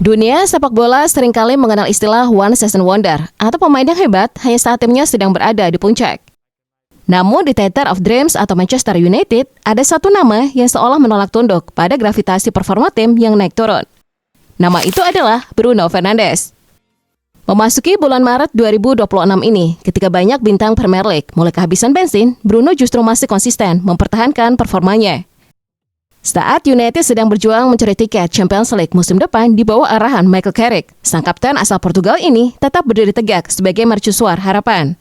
Dunia sepak bola seringkali mengenal istilah one season wonder atau pemain yang hebat hanya saat timnya sedang berada di puncak. Namun di Theatre of Dreams atau Manchester United, ada satu nama yang seolah menolak tunduk pada gravitasi performa tim yang naik turun. Nama itu adalah Bruno Fernandes. Memasuki bulan Maret 2026 ini, ketika banyak bintang Premier League mulai kehabisan bensin, Bruno justru masih konsisten mempertahankan performanya. Saat United sedang berjuang mencari tiket Champions League musim depan di bawah arahan Michael Carrick, sang kapten asal Portugal ini tetap berdiri tegak sebagai mercusuar harapan.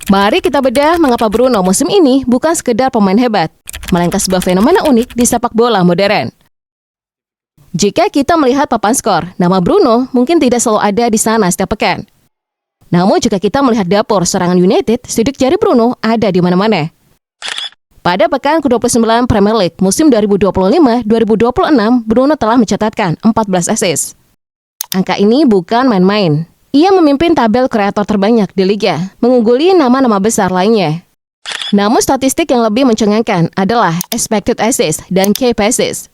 Mari kita bedah mengapa Bruno musim ini bukan sekedar pemain hebat, melainkan sebuah fenomena unik di sepak bola modern. Jika kita melihat papan skor, nama Bruno mungkin tidak selalu ada di sana setiap pekan. Namun jika kita melihat dapur serangan United, sidik jari Bruno ada di mana-mana. Pada pekan ke-29 Premier League musim 2025-2026, Bruno telah mencatatkan 14 assist. Angka ini bukan main-main. Ia memimpin tabel kreator terbanyak di liga, mengungguli nama-nama besar lainnya. Namun statistik yang lebih mencengangkan adalah expected assist dan key passes.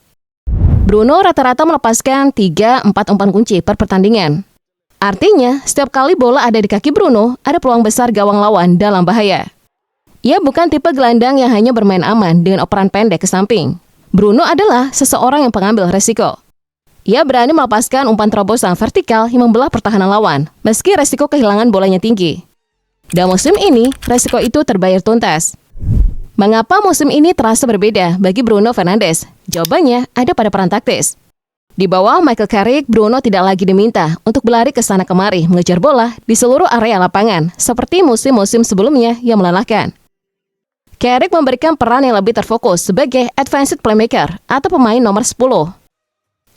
Bruno rata-rata melepaskan 3-4 umpan kunci per pertandingan. Artinya, setiap kali bola ada di kaki Bruno, ada peluang besar gawang lawan dalam bahaya. Ia bukan tipe gelandang yang hanya bermain aman dengan operan pendek ke samping. Bruno adalah seseorang yang pengambil resiko. Ia berani melepaskan umpan terobosan vertikal yang membelah pertahanan lawan, meski resiko kehilangan bolanya tinggi. Dan musim ini, resiko itu terbayar tuntas. Mengapa musim ini terasa berbeda bagi Bruno Fernandes? Jawabannya ada pada peran taktis. Di bawah Michael Carrick, Bruno tidak lagi diminta untuk berlari ke sana kemari mengejar bola di seluruh area lapangan, seperti musim-musim sebelumnya yang melelahkan. Carrick memberikan peran yang lebih terfokus sebagai advanced playmaker atau pemain nomor 10.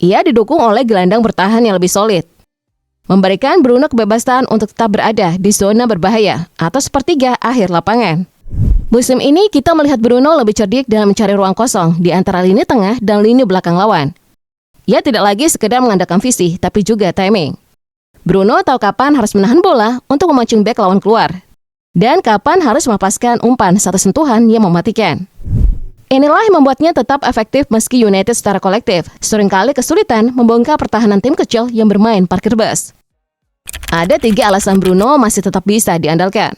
Ia didukung oleh gelandang bertahan yang lebih solid, memberikan Bruno kebebasan untuk tetap berada di zona berbahaya atau sepertiga akhir lapangan. Musim ini kita melihat Bruno lebih cerdik dalam mencari ruang kosong di antara lini tengah dan lini belakang lawan. Ia tidak lagi sekedar mengandalkan visi, tapi juga timing. Bruno tahu kapan harus menahan bola untuk memancing bek lawan keluar, dan kapan harus melepaskan umpan satu sentuhan yang mematikan. Inilah yang membuatnya tetap efektif meski United secara kolektif seringkali kesulitan membongkar pertahanan tim kecil yang bermain parkir bus. Ada 3 alasan Bruno masih tetap bisa diandalkan.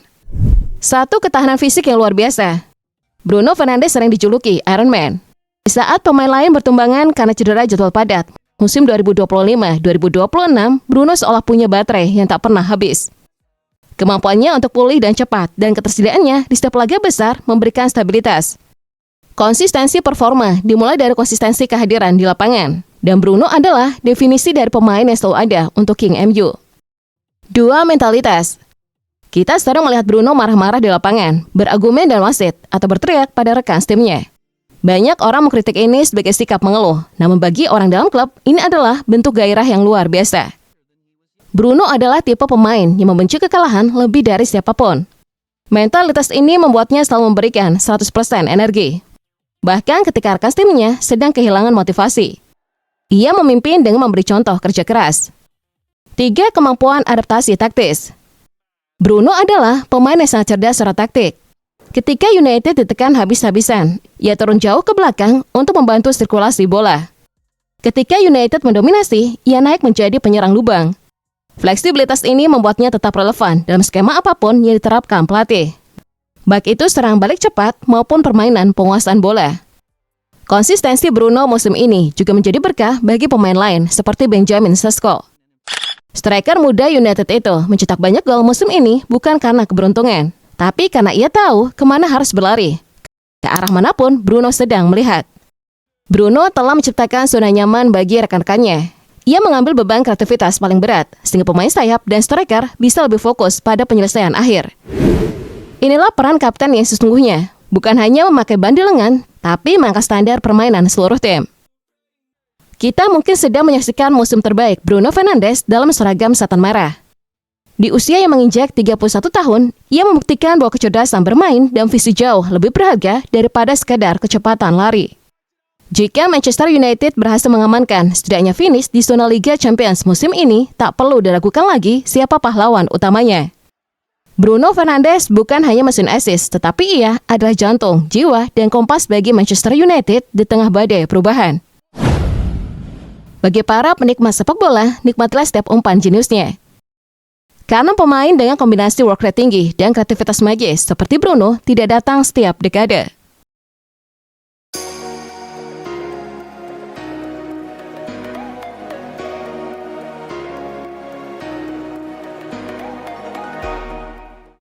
1. Ketahanan fisik yang luar biasa. Bruno Fernandes sering dijuluki Iron Man. Di saat pemain lain bertumbangan karena cedera jadwal padat, musim 2025-2026, Bruno seolah punya baterai yang tak pernah habis. Kemampuannya untuk pulih dan cepat dan ketersediaannya di setiap laga besar memberikan stabilitas. Konsistensi performa dimulai dari konsistensi kehadiran di lapangan, dan Bruno adalah definisi dari pemain yang selalu ada untuk King MU. 2. Mentalitas. Kita sering melihat Bruno marah-marah di lapangan, berargumen dan wasit, atau berteriak pada rekan timnya. Banyak orang mengkritik ini sebagai sikap mengeluh, namun bagi orang dalam klub, ini adalah bentuk gairah yang luar biasa. Bruno adalah tipe pemain yang membenci kekalahan lebih dari siapapun. Mentalitas ini membuatnya selalu memberikan 100% energi. Bahkan ketika rekan timnya sedang kehilangan motivasi. Ia memimpin dengan memberi contoh kerja keras. 3. Kemampuan adaptasi taktis. Bruno adalah pemain yang sangat cerdas secara taktik. Ketika United ditekan habis-habisan, ia turun jauh ke belakang untuk membantu sirkulasi bola. Ketika United mendominasi, ia naik menjadi penyerang lubang. Fleksibilitas ini membuatnya tetap relevan dalam skema apapun yang diterapkan pelatih. Baik itu serang balik cepat maupun permainan penguasaan bola. Konsistensi Bruno musim ini juga menjadi berkah bagi pemain lain seperti Benjamin Sesko. Striker muda United itu mencetak banyak gol musim ini bukan karena keberuntungan, tapi karena ia tahu kemana harus berlari. Ke arah manapun Bruno sedang melihat. Bruno telah menciptakan zona nyaman bagi rekan-rekannya. Ia mengambil beban kreativitas paling berat, sehingga pemain sayap dan striker bisa lebih fokus pada penyelesaian akhir. Inilah peran kapten yang sesungguhnya, bukan hanya memakai bandi lengan, tapi mengangkat standar permainan seluruh tim. Kita mungkin sedang menyaksikan musim terbaik Bruno Fernandes dalam seragam setan merah. Di usia yang menginjak 31 tahun, ia membuktikan bahwa kecerdasan bermain dan visi jauh lebih berharga daripada sekadar kecepatan lari. Jika Manchester United berhasil mengamankan setidaknya finish di zona Liga Champions musim ini, tak perlu diragukan lagi siapa pahlawan utamanya. Bruno Fernandes bukan hanya mesin assist, tetapi ia adalah jantung, jiwa, dan kompas bagi Manchester United di tengah badai perubahan. Bagi para penikmat sepak bola, nikmatilah setiap umpan jeniusnya. Karena pemain dengan kombinasi work rate tinggi dan kreativitas magis seperti Bruno tidak datang setiap dekade.